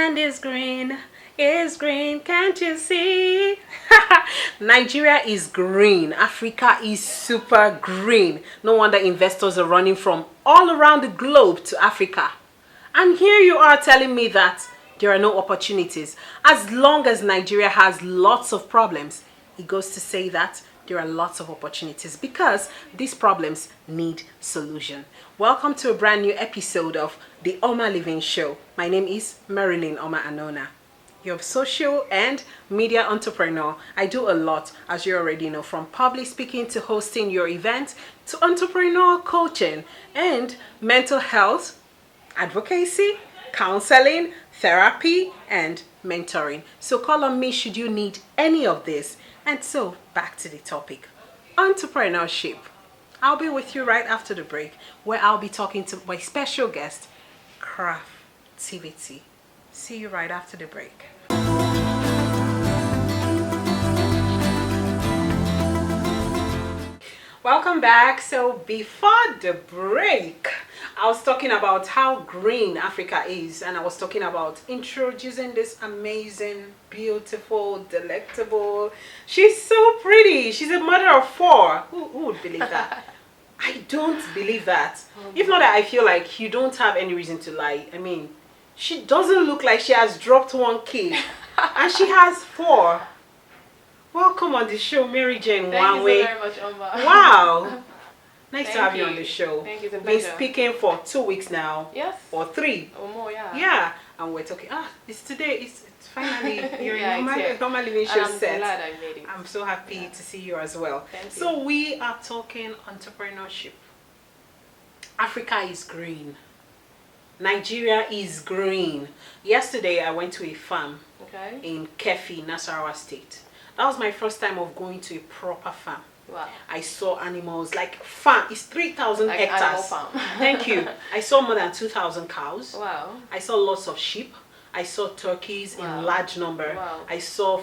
land is green, can't you see? Nigeria is green. Africa is super green. No wonder investors are running from all around the globe to Africa. And here you are telling me that there are no opportunities. As long as Nigeria has lots of problems, it goes to say that there are lots of opportunities because these problems need solution. Welcome to a brand new episode of the OMA Living Show. My name is Marilyn Anona. You're a social and media entrepreneur. I do a lot, as you already know, from public speaking to hosting your event to entrepreneurial coaching and mental health, advocacy, counseling, therapy, and mentoring. So call on me should you need any of this. And so back to the topic, entrepreneurship. I'll be with you right after the break where I'll be talking to my special guest, CRAFTIVITY. See you right after the break. Welcome back. So before the break, I was talking about how green Africa is, and I was talking about introducing this amazing, beautiful, delectable. She's so pretty. She's a mother of 4. Who would believe that? I don't believe that. If not that, I feel like you don't have any reason to lie. I mean, she doesn't look like she has dropped 1 kid, and she has 4. Welcome on the show, MARYJANE. Thank you so very much, Oma. Wow. Nice to have you on the show. Thank you, it's a Been pleasure. speaking for 2 weeks now. Yes. Or 3. Or more, yeah. Yeah. And we're talking. It's today. It's finally your Yeah, normal living show and I'm set. glad I made it. I'm so happy to see you as well. Thank you. So we are talking entrepreneurship. Africa is green. Nigeria is green. Yesterday I went to a farm in Kefi, Nasarawa State. That was my first time of going to a proper farm. Wow. I saw animals like farm. It's 3,000 Like hectares. animal farm. Thank you. I saw more than 2,000 cows. Wow. I saw lots of sheep. I saw turkeys in large number. Wow. I saw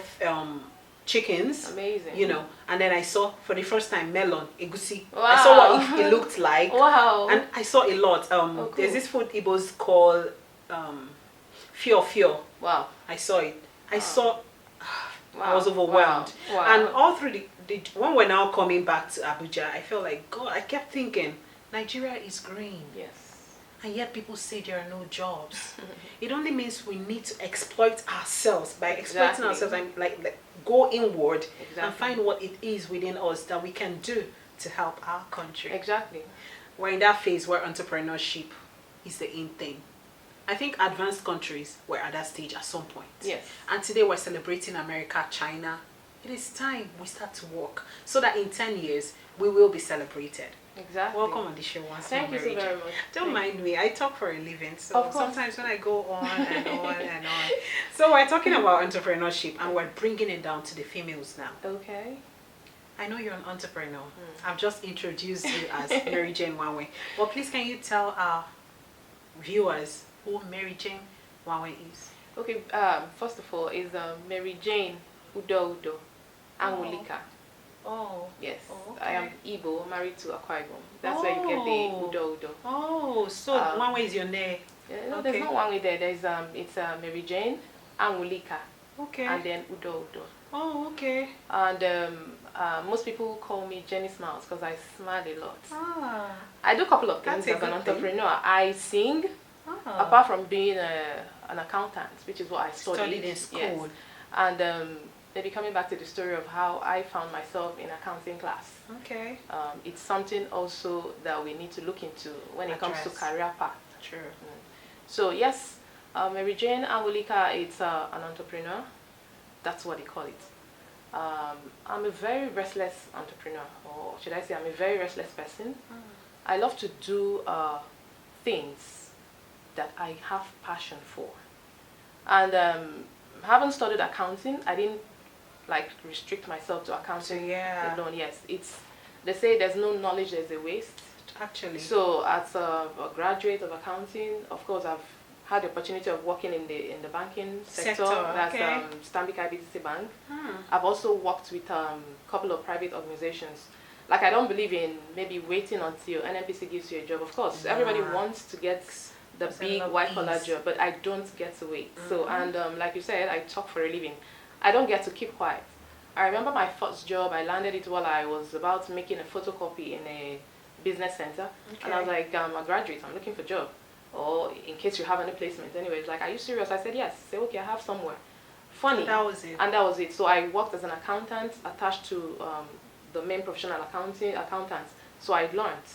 chickens. Amazing. You know, and then I saw for the first time melon, egusi. Wow. I saw what it looked like. Wow. And I saw a lot. Cool. There's this food Igbos call fio. Wow. I saw it. I saw. Wow. I was overwhelmed. Wow. And all through when we're now coming back to Abuja, I felt like, God, I kept thinking, Nigeria is green. Yes. And yet people say there are no jobs. It only means we need to exploit ourselves. By exploiting ourselves, I'm like go inward and find what it is within us that we can do to help our country. Exactly. We're in that phase where entrepreneurship is the in thing. I think advanced countries were at that stage at some point. Yes. And today we're celebrating America, China. It is time we start to work so that in 10 years we will be celebrated. Exactly. Welcome on the show once more. Thank you so very much. Don't mind me. I talk for a living. So Of course. sometimes when I go on and on and on. So we're talking about entrepreneurship and we're bringing it down to the females now. Okay. I know you're an entrepreneur. I've just introduced you as MARYJANE Wanwe. But please can you tell our viewers who MARYJANE Wanwe is? Okay, first of all, is MARYJANE Udo Anwulika. Oh. Yes. Oh, okay. I am Igbo, married to Akwa Ibom. That's where you get the Udo. Oh, so Wanwe is your name. No, there's no Wanwe there. There's it's MARYJANE Anwulika. Okay. And then Udo. Oh, okay. And most people call me Jenny Smiles because I smile a lot. Ah. I do a couple of things as an entrepreneur. I sing, apart from being an accountant, which is what I studied in school. Yes. And maybe coming back to the story of how I found myself in accounting class. Okay. It's something also that we need to look into when it comes to career path. Sure. So yes, MARYJANE Anwulika, it's an entrepreneur. That's what they call it. I'm a very restless entrepreneur, or should I say I'm a very restless person. I love to do things that I have passion for. And having studied accounting, I didn't like restrict myself to accounting alone. Yes, they say there's no knowledge, there's a waste. Actually. So as a graduate of accounting, of course I've had the opportunity of working in the banking sector. That's Stanbic IBTC Bank. I've also worked with a couple of private organizations. Like I don't believe in maybe waiting until NNPC gives you a job. Of course, everybody wants to get the big white-collar job, but I don't get to wait. So, and like you said, I talk for a living. I don't get to keep quiet. I remember my first job, I landed it while I was about making a photocopy in a business center. And I was like, I'm a graduate, I'm looking for a job. Or in case you have any placement. Anyways, like, are you serious? I said, yes. Say, okay, I have somewhere. Funny. And that was it. And that was it. So I worked as an accountant attached to the main professional accountant. So I learned,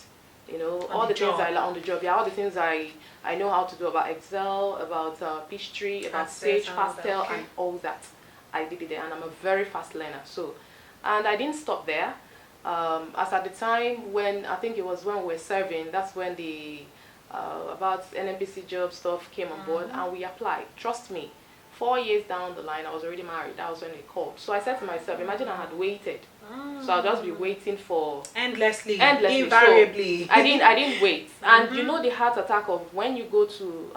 you know, all the things I learned on the job. Yeah, all the things I know how to do about Excel, about Peachtree, about Sage, Pastel, and all that. I did it there, and I'm a very fast learner. So, and I didn't stop there. As at the time when, I think it was when we were serving, that's when the about NNPC job stuff came on board, and we applied. Trust me, 4 years down the line, I was already married. That was when they called. So I said to myself, imagine I had waited. So I'll just be waiting for endlessly, invariably. So I didn't wait. And you know the heart attack of when you go to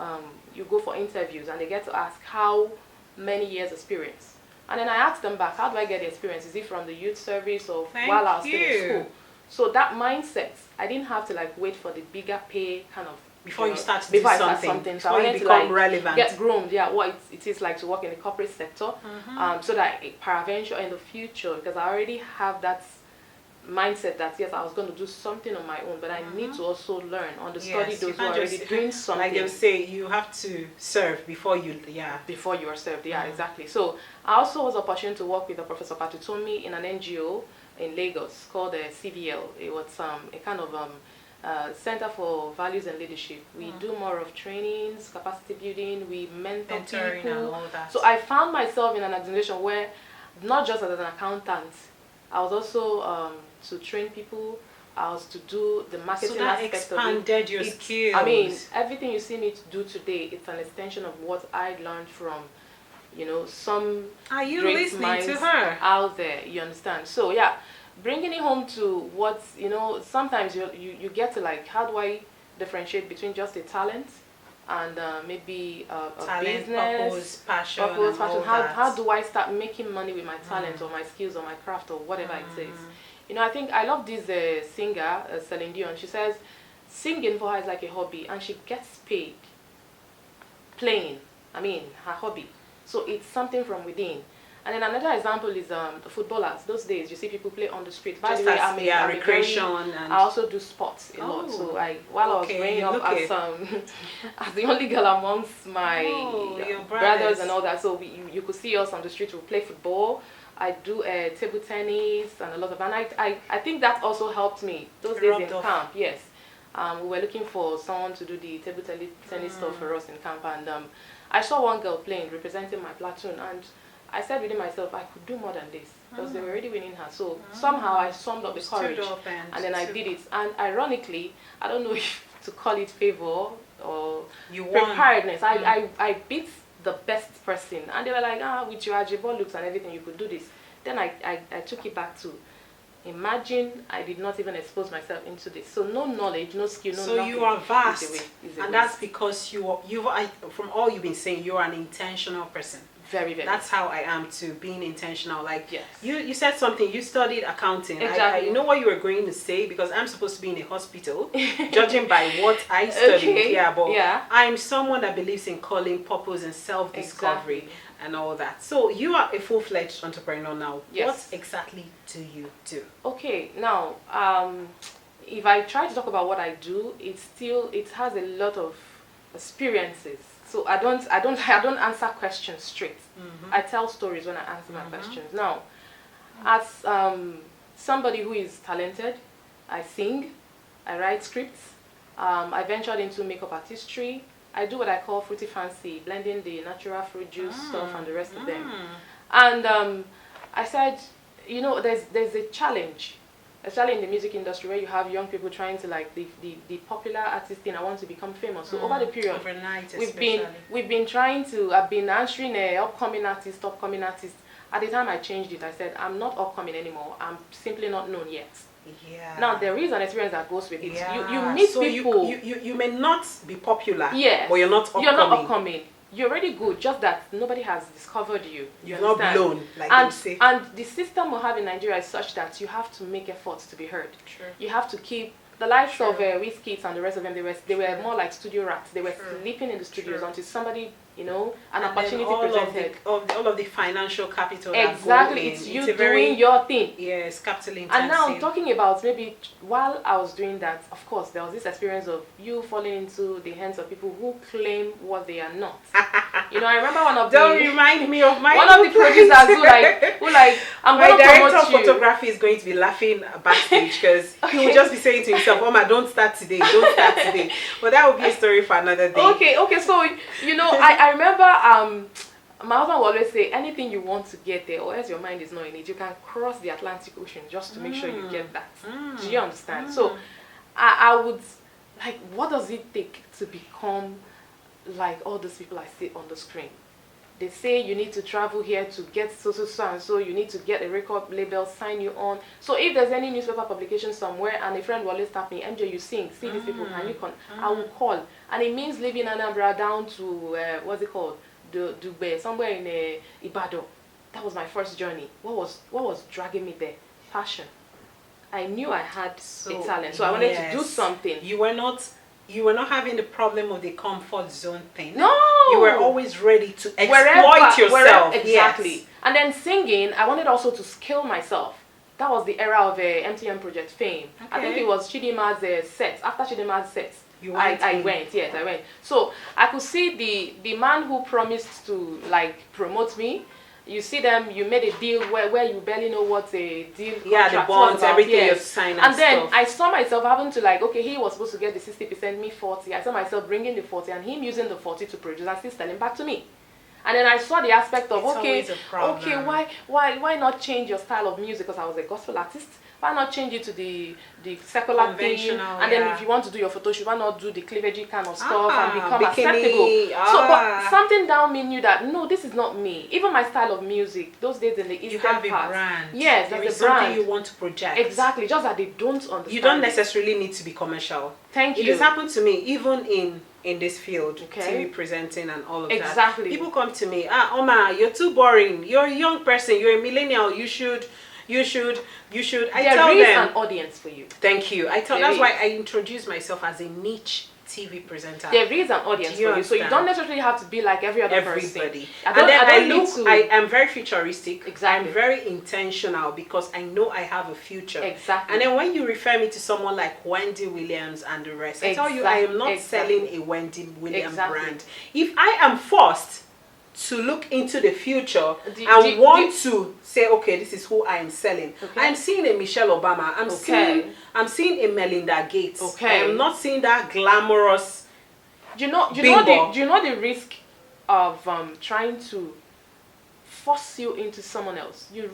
you go for interviews and they get to ask how many years experience. And then I asked them back, how do I get the experience? Is it from the youth service or while I was still in school? So that mindset, I didn't have to like wait for the bigger pay kind of before you start to do something. So I wanted to like relevant. Get groomed, what it is like to work in the corporate sector, so that peradventure in the future, because I already have that mindset that yes, I was going to do something on my own, but I need to also learn, understudy those who are already doing something. Like they'll say, you have to serve before you, before you are served, exactly. So I also was opportunity to work with a Professor Patutomi in an NGO in Lagos called the CVL. It was a kind of Center for Values and Leadership. We do more of trainings, capacity building, we mentor people. And all that. So I found myself in an organization where, not just as an accountant, I was also to train people. I was to do the marketing aspect of it. So that expanded your skills. I mean, everything you see me do today, it's an extension of what I learned from, you know, some great minds out there. You understand? So yeah, bringing it home to what, you know, sometimes you get to like, how do I differentiate between just a talent and maybe a talent, business, passion. How do I start making money with my talent or my skills or my craft or whatever it is? You know, I think I love this singer, Celine Dion. She says singing for her is like a hobby, and she gets paid playing. I mean, her hobby. So it's something from within. And then another example is the footballers. Those days, you see people play on the street. By the way, I'm recreation. I also do sports a lot. So while I was growing up as the only girl amongst my brothers and all that, so you could see us on the street. We play football. I do table tennis and a lot of, and I think that also helped me those days in camp. Yes, we were looking for someone to do the table tennis stuff for us in camp, and I saw one girl playing, representing my platoon, and I said within myself, I could do more than this, because they were already winning her. So somehow I summed up the courage, and then I did it. And ironically, I don't know if to call it favor or preparedness, I beat the best person, and they were like, with your Ajibor looks and everything, you could do this. Then I took it back to, imagine I did not even expose myself into this. So no knowledge, no skill, no nothing. So you are vast, and that's because from all you've been saying, you are an intentional person. Very, very. That's how I am too, being intentional. Like, yes. You said something, you studied accounting. Exactly. I know what you were going to say, because I'm supposed to be in a hospital, judging by what I studied. I'm someone that believes in calling, purpose, and self-discovery and all that. So you are a full-fledged entrepreneur now. Yes. What exactly do you do? Okay, now, if I try to talk about what I do, it has a lot of experiences. So I don't answer questions straight. I tell stories when I answer my questions. Now, as somebody who is talented, I sing, I write scripts. I ventured into makeup artistry. I do what I call fruity fancy, blending the natural fruit juice stuff and the rest of them. And I said, you know, there's a challenge. Especially in the music industry, where you have young people trying to like the popular artist thing. I want to become famous. So over the period, we've been trying to. I've been answering upcoming artist. At the time I changed it, I said I'm not upcoming anymore. I'm simply not known yet. Yeah. Now there is an experience that goes with it. You meet people. You may not be popular. Yes. But you're not upcoming. You're not upcoming. You're already good, just that nobody has discovered you. You're not blown, like they say. And the system we have in Nigeria is such that you have to make efforts to be heard. True. You have to keep The likes of Wizkids and the rest of them, they were more like studio rats. They were sleeping in the studios until somebody, you know, an opportunity presented. All of the financial capital. Exactly, it's you doing your thing. Yes, capital intensive. And now talking about maybe while I was doing that, of course, there was this experience of you falling into the hands of people who claim what they are not. You know, I remember one of Don't remind me of my one of the producers who like I'm my going to director promote of you. photography is going to be laughing backstage because he will just be saying to himself, "Oma, don't start today, don't start today." But that will be a story for another day. Okay. So you know, I remember my husband will always say, anything you want to get there, or else your mind is not in it, you can cross the Atlantic Ocean just to make sure you get that. Do you understand? So I would like, what does it take to become like all those people I see on the screen? They say you need to travel here to get so and so, you need to get a record label, sign you on. So if there's any newspaper publication somewhere and a friend will always tap me, MJ, you sing, see these people, can you come? I will call. And it means leaving Anambra down to, what's it called? Dubai, somewhere in Ibadan. That was my first journey. What was dragging me there? Passion. I knew I had a talent, so I wanted to do something. You were not having the problem of the comfort zone thing. No, you were always ready to exploit yourself. Exactly. Yes. And then singing, I wanted also to skill myself. That was the era of MTN Project Fame. Okay. I think it was Chidima's set. After Chidima's set, I went. So I could see the man who promised to like promote me. You see them, you made a deal where you barely know what a deal contract the bonds, was about. everything you've signed and then stuff. I saw myself having to like, okay, he was supposed to get the 60%, me 40. I saw myself bringing the 40 and him using the 40 to produce and still selling back to me. And then I saw the aspect of, why not change your style of music? Because I was a gospel artist. Why not change it to the secular thing? And then if you want to do your photo shoot, why not do the cleavagey kind of stuff and become acceptable? So, but something down me knew that, no, this is not me. Even my style of music, those days in the Eastern part. You have a brand. Yes, there there's is a brand. something you want to project. Exactly, just that they don't understand. You don't necessarily need to be commercial. Thank you. It has happened to me, even in this field, TV presenting and all of that. Exactly. People come to me, Oma, you're too boring. You're a young person. You're a millennial. You should. I tell them. There is an audience for you. Thank you. That's why I introduce myself as a niche TV presenter. There is an audience for you, so you don't necessarily have to be like every other person. I am very futuristic. Exactly. I'm very intentional because I know I have a future. Exactly. And then when you refer me to someone like Wendy Williams and the rest, I tell you I am not selling a Wendy Williams brand. If I am forced to look into the future and want to say, okay, this is who I am selling. Okay. I'm seeing a Michelle Obama. I'm seeing a Melinda Gates. Okay. I am not seeing that glamorous. Do you know the risk of trying to force you into someone else? You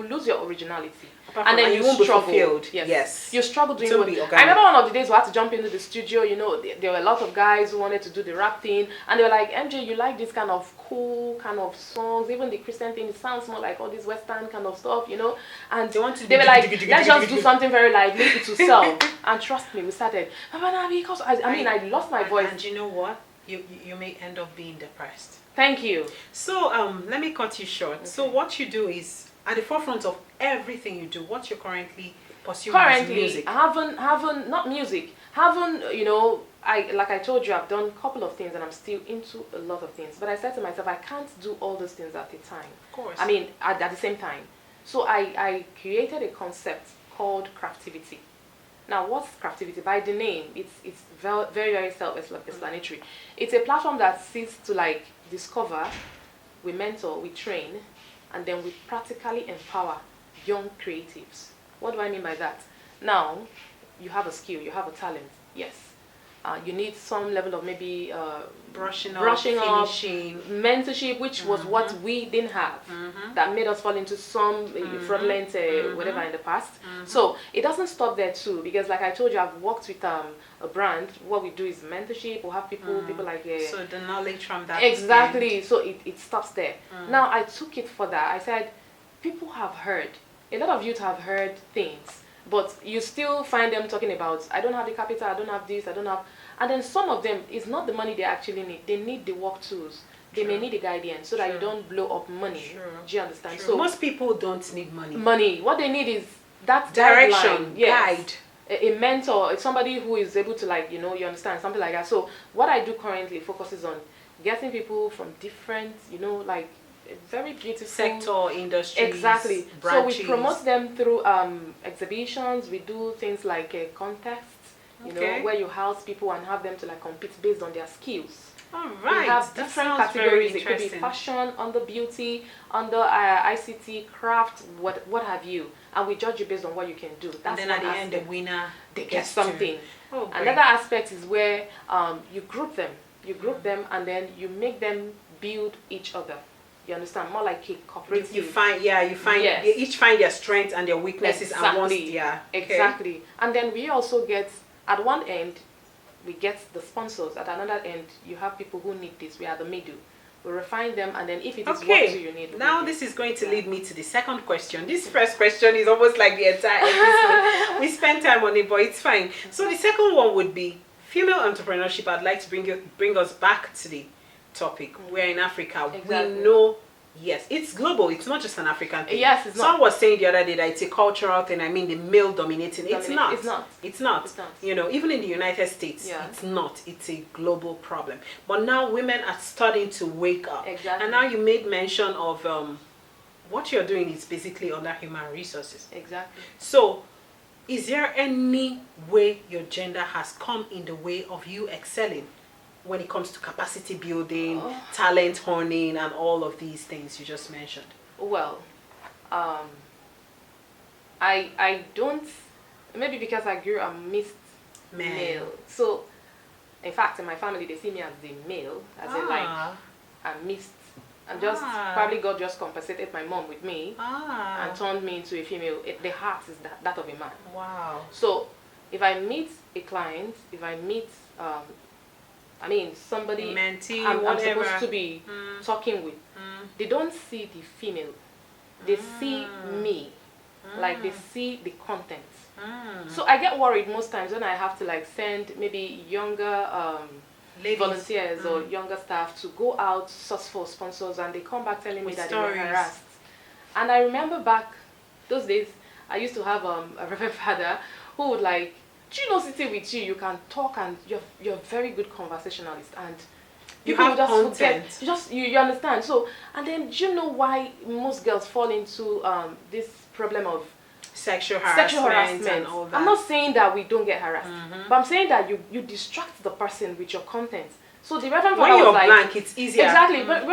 lose your originality. And then you won't struggle. Yes. You struggle doing what. I remember one of the days we had to jump into the studio. You know, there were a lot of guys who wanted to do the rap thing, and they were like, MJ, you like this kind of cool kind of songs, even the Christian thing. It sounds more like all this Western kind of stuff, you know. And they were like, let's just do something very lively to sell. And trust me, we started. Because I lost my voice. And you know what? You may end up being depressed. Thank you. So let me cut you short. Okay. So what you do is, at the forefront of everything you do, what you're currently pursuing is music. I haven't not music. You know, like I told you, I've done a couple of things and I'm still into a lot of things. But I said to myself, I can't do all those things at a time. Of course. I mean, at the same time. So I created a concept called CRAFTIVITY. Now, what's CRAFTIVITY? By the name, it's very, very self-explanatory. It's a platform that seeks to like discover, we mentor, we train, and then we practically empower young creatives. What do I mean by that? Now, you have a skill, you have a talent, yes. You need some level of maybe brushing up, finishing, mentorship, which was what we didn't have. That made us fall into some fraudulent whatever in the past. So it doesn't stop there too, because like I told you, I've worked with a brand. What we do is mentorship. We'll have people like so the knowledge from that exactly. So it stops there. Now I took it further. I said, people have heard. A lot of youth have heard things, but you still find them talking about, I don't have the capital, I don't have this, I don't have... And then some of them, it's not the money they actually need. They need the work tools. They may need the guidance so that you don't blow up money. Do you understand? So most people don't need money. What they need is that direction, guide. a mentor, it's somebody who is able to, like, you understand, something like that. So what I do currently focuses on getting people from different, like, very beautiful sector, industries, exactly branches. So we promote them through exhibitions. We do things like contests, where you house people and have them to, like, compete based on their skills. All right. We have different categories. It could be fashion, under beauty, under ICT, craft, what have you. And we judge you based on what you can do. That's and then at the end, the winner, they get something. Oh, another aspect is where you group them. You group them, and then you make them build each other. You understand? More like a cooperative. You find yes. They each find their strengths and their weaknesses. Exactly. And Exactly. And then we also get, at one end, we get the sponsors. At another end, you have people who need this. We are the middle. We refine them, and then if it is what you need. Now this is going to lead me to the second question. This first question is almost like the entire episode. We spent time on it, but it's fine. So the second one would be female entrepreneurship. I'd like to bring us back to the topic. We're in Africa. Exactly. We know, yes, it's global. It's not just an African thing. Yes, it's not. Someone was saying the other day that it's a cultural thing. I mean, the male dominating. It's not. It's not. It's not. It's not. Even in the United States, it's not. It's a global problem. But now women are starting to wake up. Exactly. And now you made mention of what you're doing is basically under human resources. Exactly. So, is there any way your gender has come in the way of you excelling when it comes to capacity building, talent honing, and all of these things you just mentioned? Well, I don't, maybe because I grew a mixed male. So, in fact, in my family, they see me as the male, as in, like, I'm mixed. And just probably God just compensated my mom with me and turned me into a female. The heart is that of a man. Wow. So if I meet a client, if I meet somebody mentee, I'm supposed to be talking with, they don't see the female. They see me. Like, they see the content. So I get worried most times when I have to, like, send maybe younger volunteers or younger staff to go out, source for sponsors, and they come back telling me that they were harassed. And I remember back those days, I used to have a reverend father who would, like, do you know, sitting with you, you can talk, and you're a very good conversationalist, and you have just content. You understand. So, and then do you know why most girls fall into this problem of sexual harassment and all that? I'm not saying that we don't get harassed, but I'm saying that you distract the person with your content. So the Reverend Father when you're was like, blank, it's easier. Exactly. But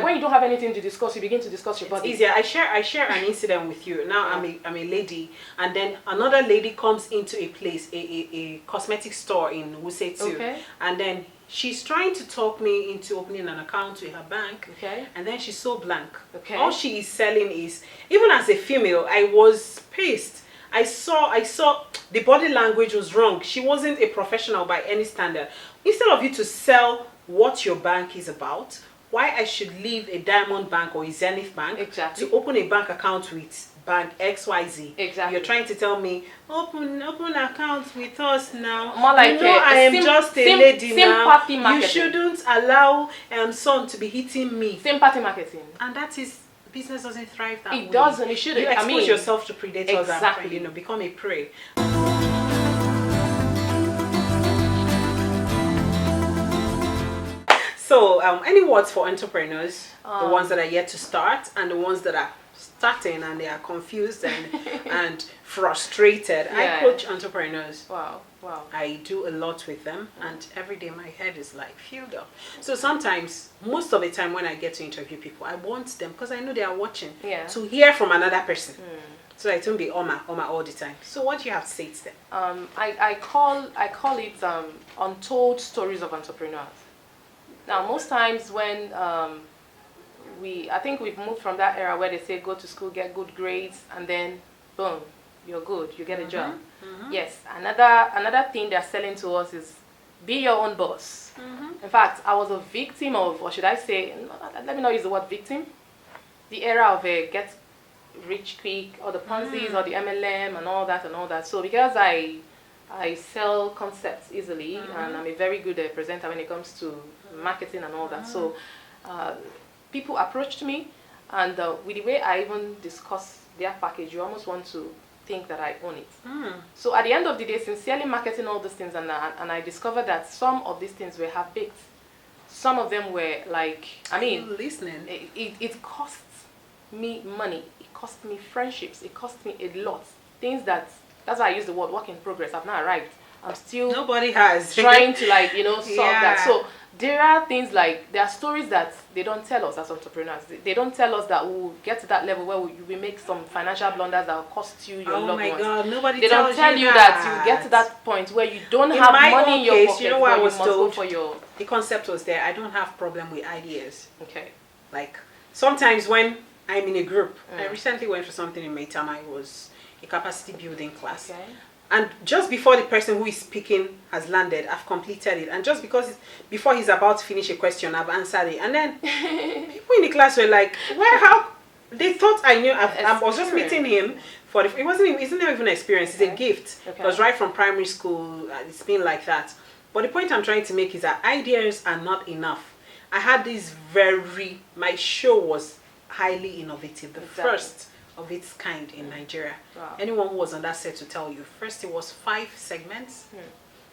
when you don't have anything to discuss, you begin to discuss your body. It's easier. I share an incident with you. Now I'm a lady, and then another lady comes into a place, a cosmetic store in Wuse too, and then she's trying to talk me into opening an account with her bank. And then she's so blank. All she is selling is, even as a female, I was pissed. I saw the body language was wrong. She wasn't a professional by any standard. Instead of you to sell what your bank is about, why I should leave a Diamond Bank or a Zenith Bank to open a bank account with bank XYZ. Exactly. You're trying to tell me, open account with us now. More like I am just a lady now. You shouldn't allow son to be hitting me. Sympathy marketing. And that is, business doesn't thrive that way. It doesn't. It shouldn't. You expose yourself to predators and become a prey. So, any words for entrepreneurs? The ones that are yet to start and the ones that are starting and they are confused and frustrated. I coach entrepreneurs. Wow. I do a lot with them, and every day my head is like filled up. So sometimes, most of the time when I get to interview people, I want them, because I know they are watching, to hear from another person. So I don't be OMA all the time. So what do you have to say to them? I call it untold stories of entrepreneurs. Now, most times when I think we've moved from that era where they say go to school, get good grades, and then boom, you're good, you get a job. Yes, another thing they're selling to us is be your own boss. In fact, I was a victim of, or should I say, let me not use the word victim, the era of a get rich quick, or the Ponzi's, or the MLM, and all that. So because I sell concepts easily, and I'm a very good presenter when it comes to marketing and all that. So people approached me, and with the way I even discuss their package, you almost want to think that I own it. So at the end of the day, sincerely marketing all these things, and I discovered that some of these things were half-baked. Some of them were like, I mean, listening. It costs me money. It cost me friendships. It cost me a lot. Things that's why I use the word work in progress. I've not arrived. I'm still Nobody has trying to like, solve that. Yeah. So there are things like, there are stories that they don't tell us as entrepreneurs. They don't tell us that we'll get to that level where we make some financial blunders that will cost you your loved ones. Oh my God, nobody They tells don't tell you that you get to that point where you don't have money in your pocket, you know what I was but you must told? go for your... The concept was there. I don't have problem with ideas. Okay. Like, sometimes when I'm in a group, I recently went for something in Maitama. It was a capacity building class. Okay. And just before the person who is speaking has landed, I've completed it. And just before he's about to finish a question, I've answered it. And then people in the class were like, "Well, how?" They thought I knew. I was just meeting him for the. It's not even an experience. It's a gift. Okay. Because right from primary school, it's been like that. But the point I'm trying to make is that ideas are not enough. I had this my show was highly innovative. The first of its kind in Nigeria. Wow. Anyone who was on that set to tell you. First, it was 5 segments.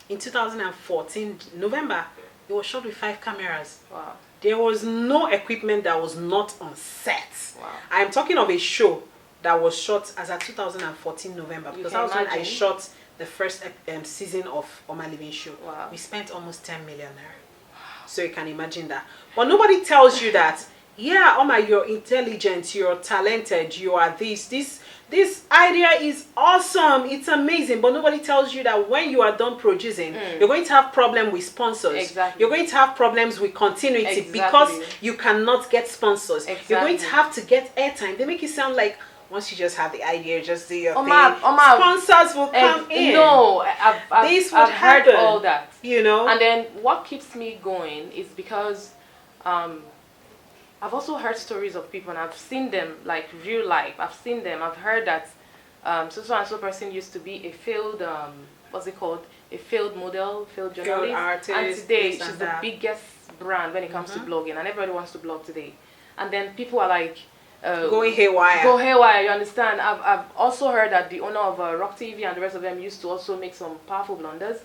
In 2014, November, it was shot with 5 cameras. Wow. There was no equipment that was not on set. Wow. I'm talking of a show that was shot as of 2014 November, because that was when I shot the first season of OMA Living Show. Wow. We spent almost 10 million naira. So you can imagine that. But nobody tells you that, yeah, Oma, you're intelligent, you're talented, you are this idea is awesome, it's amazing. But nobody tells you that when you are done producing, you're going to have problems with sponsors. Exactly. You're going to have problems with continuity because you cannot get sponsors. You're going to have to get airtime. They make it sound like once you just have the idea, just do your thing. Sponsors will come in. No, I've heard all that. You know? And then what keeps me going is because I've also heard stories of people, and I've seen them like real life. I've seen them. I've heard that so and so person used to be a failed what's it called? A failed model, failed journalist, failed artist, and today she's the biggest brand when it comes to blogging, and everybody wants to blog today. And then people are like going haywire. Go haywire, you understand? I've also heard that the owner of Rock TV and the rest of them used to also make some powerful blunders.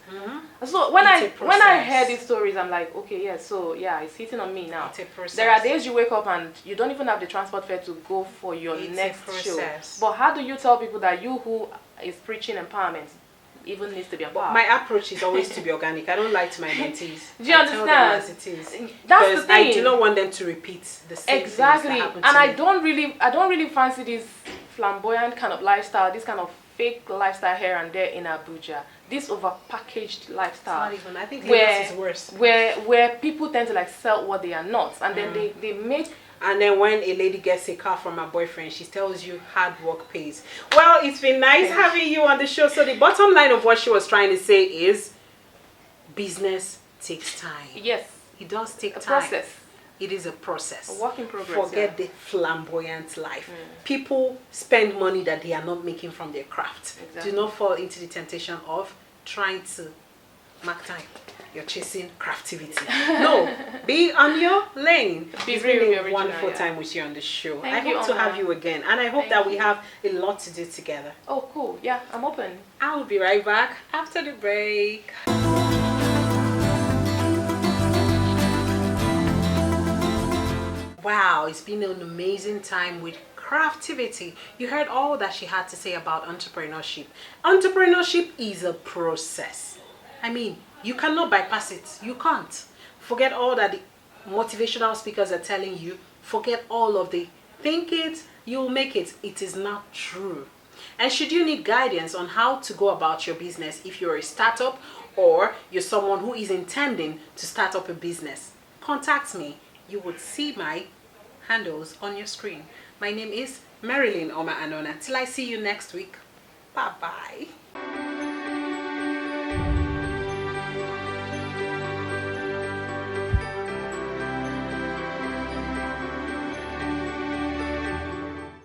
So when I hear these stories, I'm like, okay, yeah, so yeah, it's hitting on me now. There are days you wake up and you don't even have the transport fare to go for your next show. But how do you tell people that you who is preaching empowerment even needs to be empowered? My approach is always to be organic. I don't lie to my mentees. Do you understand? Tell them as it is. That's the thing. I do not want them to repeat the same things that happened to me. I don't really fancy this flamboyant kind of lifestyle, this kind of fake lifestyle here and there in Abuja. This over-packaged lifestyle. It's not even. I think Lagos is worse. Where people tend to like sell what they are not, and then they make. And then when a lady gets a car from her boyfriend, she tells you hard work pays. Well, it's been nice having you on the show. So the bottom line of what she was trying to say is business takes time. Yes. It does take time. Process. It is a process. A work in progress. Forget the flamboyant life. People spend money that they are not making from their craft. Exactly. Do not fall into the temptation of trying to mark time. You're chasing craftivity. No, be on your lane. It's been a wonderful time with you on the show. I hope to have you again, and I hope that we have a lot to do together. Oh, cool. Yeah, I'm open. I'll be right back after the break. Wow, it's been an amazing time with Craftivity. You heard all that she had to say about entrepreneurship. Entrepreneurship is a process. I mean, you cannot bypass it. You can't. Forget all that the motivational speakers are telling you. Forget all of the think it, you'll make it. It is not true. And should you need guidance on how to go about your business, if you're a startup or you're someone who is intending to start up a business, contact me. You would see my handles on your screen. My name is Marilyn Anona. Till I see you next week. Bye-bye.